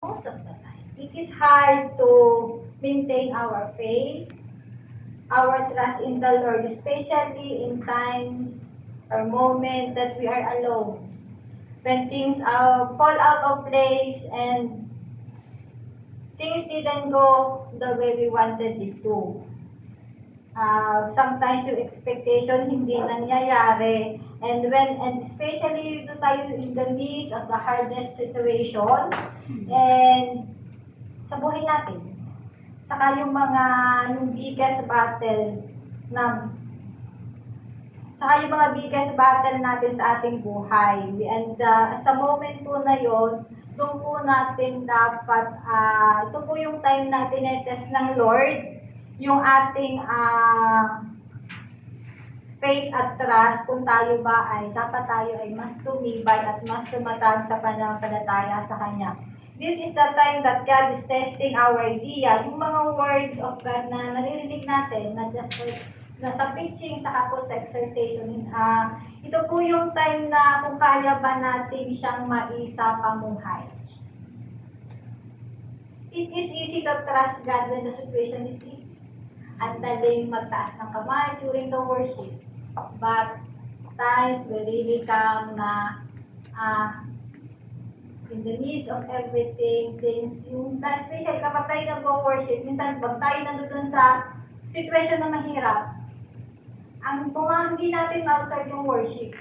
most of the time. It is hard to maintain our faith, our trust in the Lord, especially in times or moments that we are alone. When things fall out of place and things didn't go the way we wanted it to. Sometimes yung expectation hindi nangyayari. And especially do tayo in the midst of the hardest situation and sa buhay natin. Saka yung biggest battle natin sa ating buhay. And sa moment po na yon, doon po natin dapat, ito po yung time natin na test ng Lord, yung ating faith at trust, kung dapat tayo ay mas tumibay at mas tumatag sa pananampalataya sa Kanya. This is the time that God is testing our idea. Yung mga words of God na naririnig natin, na just sa preaching, saka po sa exhortation, ito po yung time na kung kaya ba natin siyang maisapamuhay. It is easy to trust God when the situation is easy. Ang daling magtaas ng kamay during the worship. But times will really come na in the midst of everything, especially kapag tayo nag-worship, minsan pag tayo nandun sa situation na mahirap, hindi natin outside yung worship.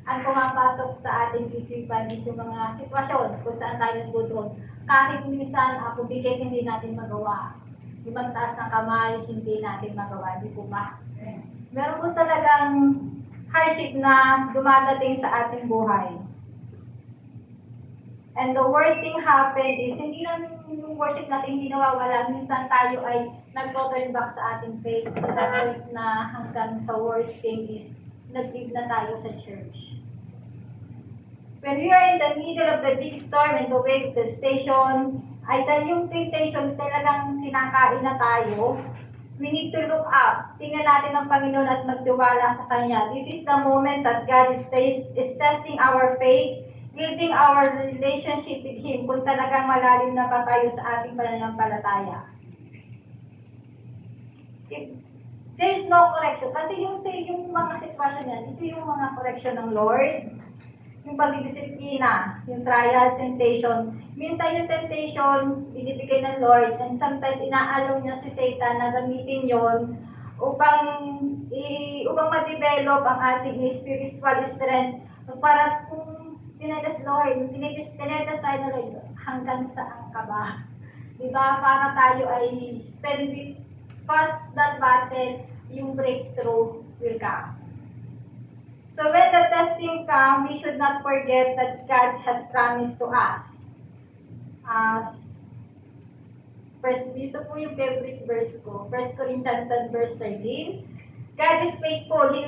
Ang pumapasok sa ating isipan is yung mga sitwasyon kung saan tayo nagdudrog. Kahit minsan, bigay hindi natin magawa. Yung magtaas ng kamay, hindi natin magawa. Di po ba? Meron po talagang hardship na dumadating sa ating buhay. And the worst thing happened is, hindi lang yung worship natin hindi nawawala. Minsan tayo ay nag-turn back sa ating faith to the point na hanggang sa worst thing is, nag-leave na tayo sa church. When we are in the middle of the big storm and the wave the station, ay yung temptation talagang kinakain na tayo, we need to look up. Tingnan natin ang Panginoon at magtiwala sa Kanya. This is the moment that God is testing our faith, building our relationship with Him, kung talagang malalim na ba tayo sa ating pananampalataya. There is no correction. Kasi yung mga sitwasyon yan, ito yung mga correction ng Lord. Yung pagdidisiplina, yung trials, temptation. Minsan yung temptation, binibigay ng Lord, and sometimes inaalaw niya si Satan na gamitin yon upang ma-develop ang ating spiritual strength. Para kung tinetas tayo ng Lord, hanggang saan ka ba? Diba? Para tayo ay past that battle, yung breakthrough will come. So when the testing comes, we should not forget that God has promised to us. Dito po yung favorite verse ko, 1 Corinthians 10 verse 13. God is faithful, He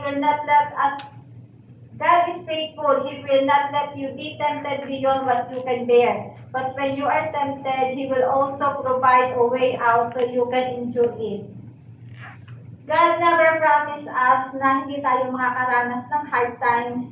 will not let you be tempted beyond what you can bear. But when you are tempted, He will also provide a way out so you can endure it. God never promised us na hindi tayo makakaranas ng hard times.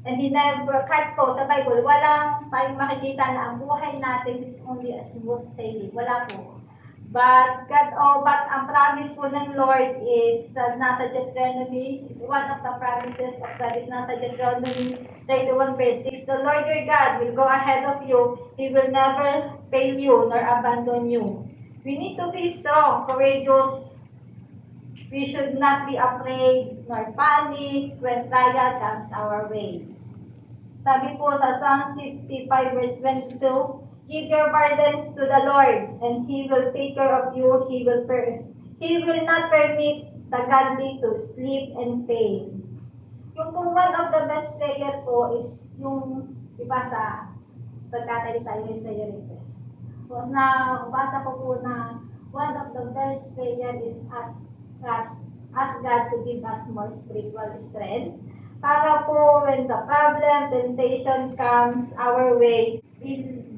And He never, kahit po sa Bible, walang tayong makikita na ang buhay natin is only a smooth sailing. Wala po. But ang promise po ng Lord is nasa Deuteronomy, one of the promises of God is nasa Deuteronomy 31 verse 6. The Lord your God will go ahead of you. He will never fail you nor abandon you. We need to be strong, courageous. We should not be afraid nor panic when trial comes our way. Sabi po sa Psalm 55 verse 22, give your burdens to the Lord, and He will take care of you. He will not permit the godly to sleep and fail. Yung po one of the best prayer po is yung iba sa pagkatali sa request. Basa ko po na one of the best prayer is ask God to give us more spiritual strength. Para po when the problem, temptation comes our way,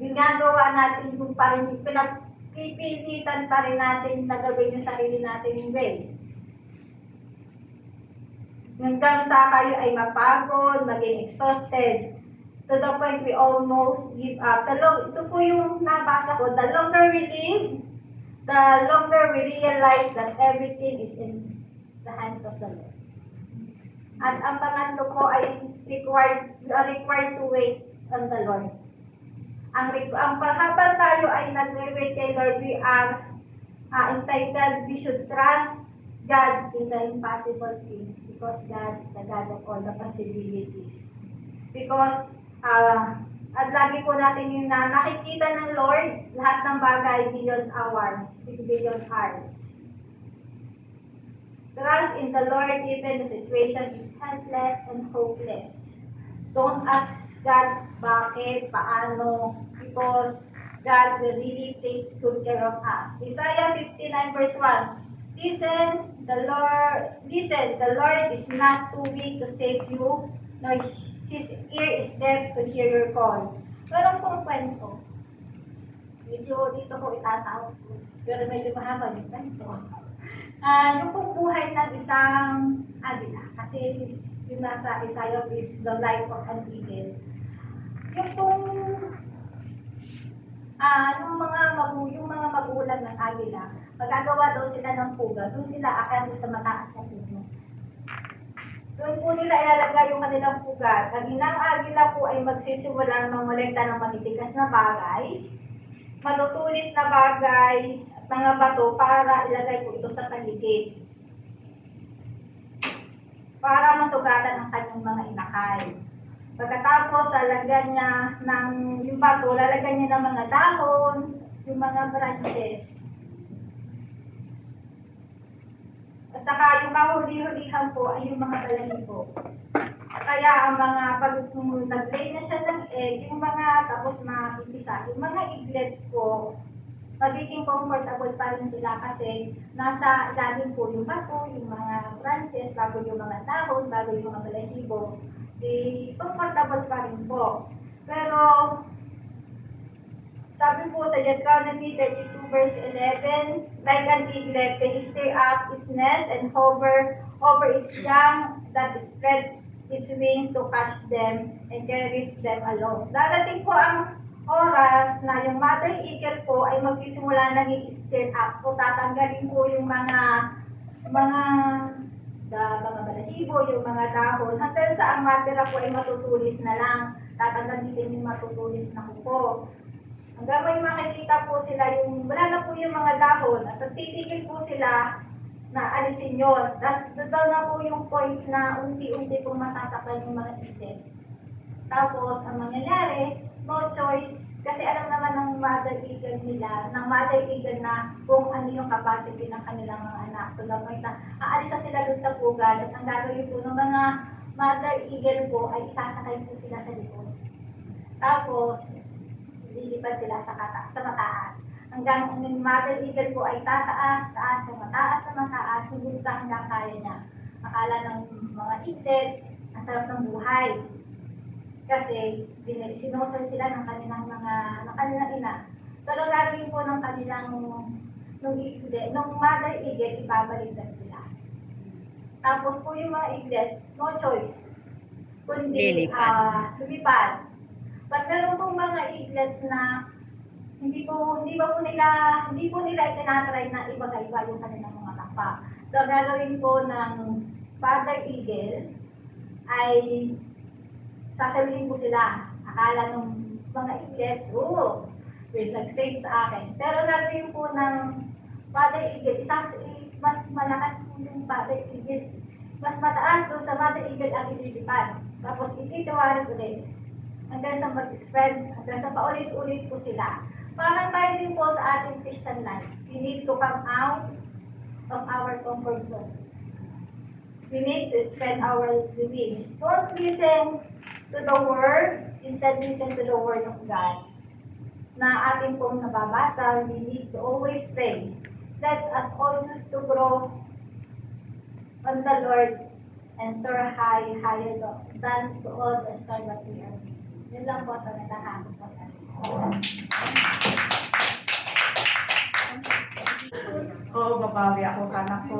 ginagawa natin yung pinagpipilitan pa rin natin na gawin yung sarili natin way. Hanggang sa kayo ay mapagod, maging exhausted. to the point we almost give up. Ito po yung nabasa ko, the longer we live, the longer we realize that everything is in the hands of the Lord. At ang pangatlo po ay we are required to wait on the Lord. Ang habang tayo ay nagre-wait kay Lord, we are entitled, we should trust God in the impossible things because God is the God of all the possibilities. Because, at lagi po natin yung nakikita ng Lord, lahat ng bagay beyond ours, beyond ours. Trust in the Lord even the situation is helpless and hopeless. Don't ask God bakit, paano, because God will really take good care of us. Isaiah 59 verse 1. Listen, the Lord is not too weak to save you, nor His ear is deaf to hear your call. Meron pong kwento. Medyo dito ko itatawag ko, pero medyo mahaba yung kwento. Yung pong buhay ng isang agila, kasi yung nasa Isaiah is the life of an eagle. Yung pong yung mga magulang ng agila, magagawa daw sila ng puga, doon sila akan sa mataas na puno. Doon po nila ilalagay yung kanilang puga. Pag inang agila po ay magsisimulang mangolekta ng matitigas na bagay, matutulis na bagay at mga bato para ilagay po ito sa paligid. Para masugatan ang kanyang mga inakay. Pagkatapos, lalagyan niya ng yung bato, lalagyan niya ng mga dahon, yung mga branches. At saka yung kahuli-hulihan po ay yung mga balahibo. Kaya ang mga pag nag-lay na siya ng egg, yung mga tapos makikisa, yung mga eaglets po, magiging comfortable pa rin sila kasi nasa ilalim po yung bato, yung mga branches, bago yung mga dahon, bago yung mga balahibo, comfortable pa rin po. Pero, sabi po sa Deuteronomy 32 verse 11, like an eaglet, they stay up its nest and hover over its young that spread its wings to catch them and carries them along. Darating po ang oras na yung mother eagle po ay magsisimula nang i-stir up o tatanggalin po yung mga balahibo, yung mga dahon, hanggang sa ang matira po ay matutulis na lang. Tatanggalin din yung matutulis na kuko. Hanggang may makikita po sila yung, wala na po yung mga dahon, at titigil po sila na alisin yun. Doon na po yung point na unti-unti pong masasaktan yung mga eagles. Tapos, ang mangyayari, no choice, kasi alam naman ng mother eagle nila, ng mother eagle na kung ano yung capacity ng kanilang mga anak. So, the point na aalis na sila dun sa pugan, at ang gagawin po ng mga mother eagle po ay isasakay po sila sa likod. Tapos, lilipad sila sa mataas. Hanggang ang mother eagle po ay tataas, taas, sa mataas, hanggang sa hanggang kaya niya. Akala ng mga eaglets, ang sarap ng buhay. Kasi sinusol sila ng kanilang ina. Pero gagawin po ng kanilang nung mother eagle, ibabaliktad sila. Tapos po yung mga eaglets, no choice, kundi lumipad. But meron pong mga eaglets na hindi po nila itinatry na iba-iba yung kanilang mga kapwa. So gagawin po ng father eagle ay sasabihin po sila, akala ng mga eaglets, will nag-save sa akin. Pero gagawin po ng father eagle, mas malakas po yung father eagle, mas mataas doon sa mother eagle ang ililipad. Tapos ititiwaris ulit. Hanggang sa mag-spread, hanggang sa paulit-ulit po sila. Parang tayo din po sa ating Christian life. We need to come out of our comfort zone. We need to spread our wings. Don't listen to the word, instead listen to the word of God. Na ating pong nababasa, we need to always pray. Let us always to grow on the Lord and soar higher than to all the stars that we are. Yun lang po ito, nagkakaano po sa Oo, babawi ako, anak ko.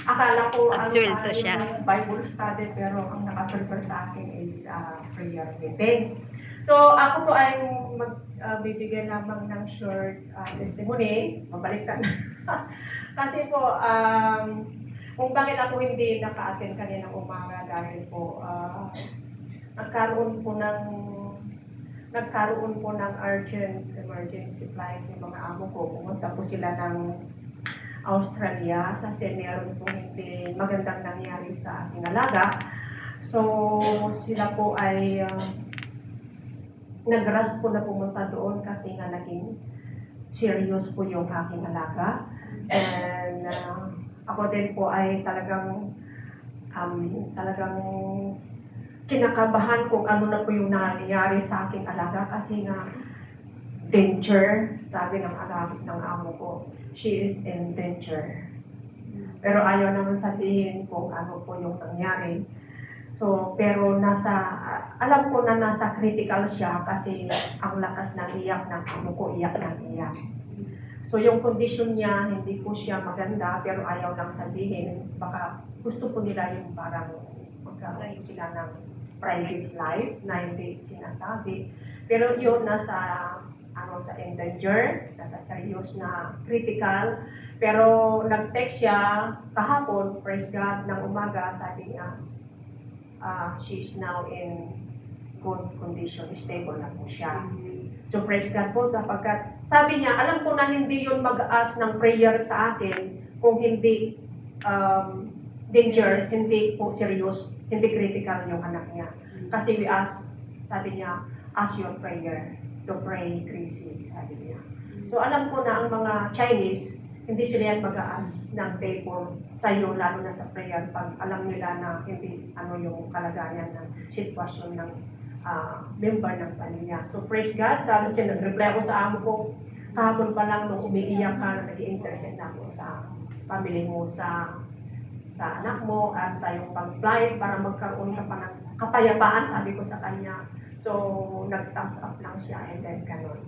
akala ko Absuelto siya. yung Bible study, pero ang nakasurfer sa akin is prayer meeting. So, ako po ay bibigyan lamang ng short testimony. Mabaliktad na. Kasi po, kung bakit ako hindi naka-attend kaninang umaga dahil po nagkaroon po ng urgent emergency flight yung mga amo ko. Pumunta po sila ng Australia kasi meron po hindi magandang nangyari sa aking alaga. So, sila po ay nag-rush po na pumunta doon kasi nga naging serious po yung aking alaga. And ako din po ay talagang kinakabahan kung ano na po yung nangyayari sa aking alaga kasi nga danger, sabi ng amo ko, she is in danger. Pero ayaw naman sabihin kung ano po yung nangyari. So, pero alam ko na nasa critical siya kasi ang lakas ng iyak ng amo ko, iyak ng iyak. So, yung condition niya, hindi po siya maganda, pero ayaw lang sabihin. Baka gusto po nila yung parang magkaroon sila ng private life na hindi sinasabi. Pero yun, sa endanger, nasa serious na critical. Pero nag-text siya kahapon, praise God, ng umaga, sabi niya, she's now in good condition, stable na po siya. So praise God po, sapagkat sabi niya, alam ko na hindi yun mag-ask ng prayer sa akin kung hindi danger, hindi po serious, hindi critical yung anak niya. Kasi we ask, sabi niya, ask your prayer to pray, Chrissy, sabi niya. So alam ko na ang mga Chinese, hindi sila yan mag-ask ng favor sa iyo, lalo na sa prayer, pag alam nila na hindi yung kalagayan ng sitwasyon ng member ng pamilya. So praise God, sabi siya, nag-reply ako sa amo ko, kahapon pa lang nung umiiyak ka na nag-i-intercede na ako sa family mo, sa anak mo, at sa iyong pag-flight para magkaroon ka pa ng kapayapaan, sabi ko sa kanya. So, nag-thumbs up lang siya and then kanon.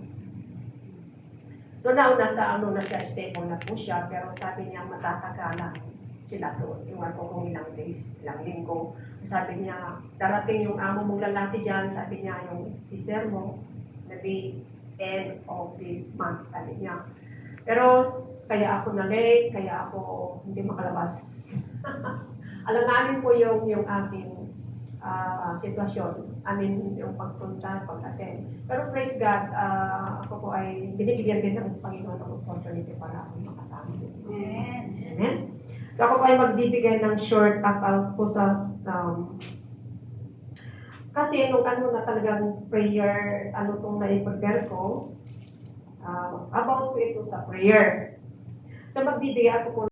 So now, na siya, stable na po siya, pero sabi niya matatagalan sila doon. Iwan ko kung ilang days, ilang linggo. Sabi niya, darating yung amo mong lalaki dyan, sabi niya, yung teaser mo, maybe end of this month, sabi niya. Pero, kaya ako na-late, kaya ako hindi makalabas. Alanganin po yung aking sitwasyon. I mean, yung pagpunta, pag-attend. Pero praise God, ako po ay binibigyan din ng Panginoon ng opportunity para ako makasama. Amen. So ako po ay magbibigay ng short account po sa kasi nung na talagang prayer, itong na-prepare ko, about po ito sa prayer. So magbibigay ako po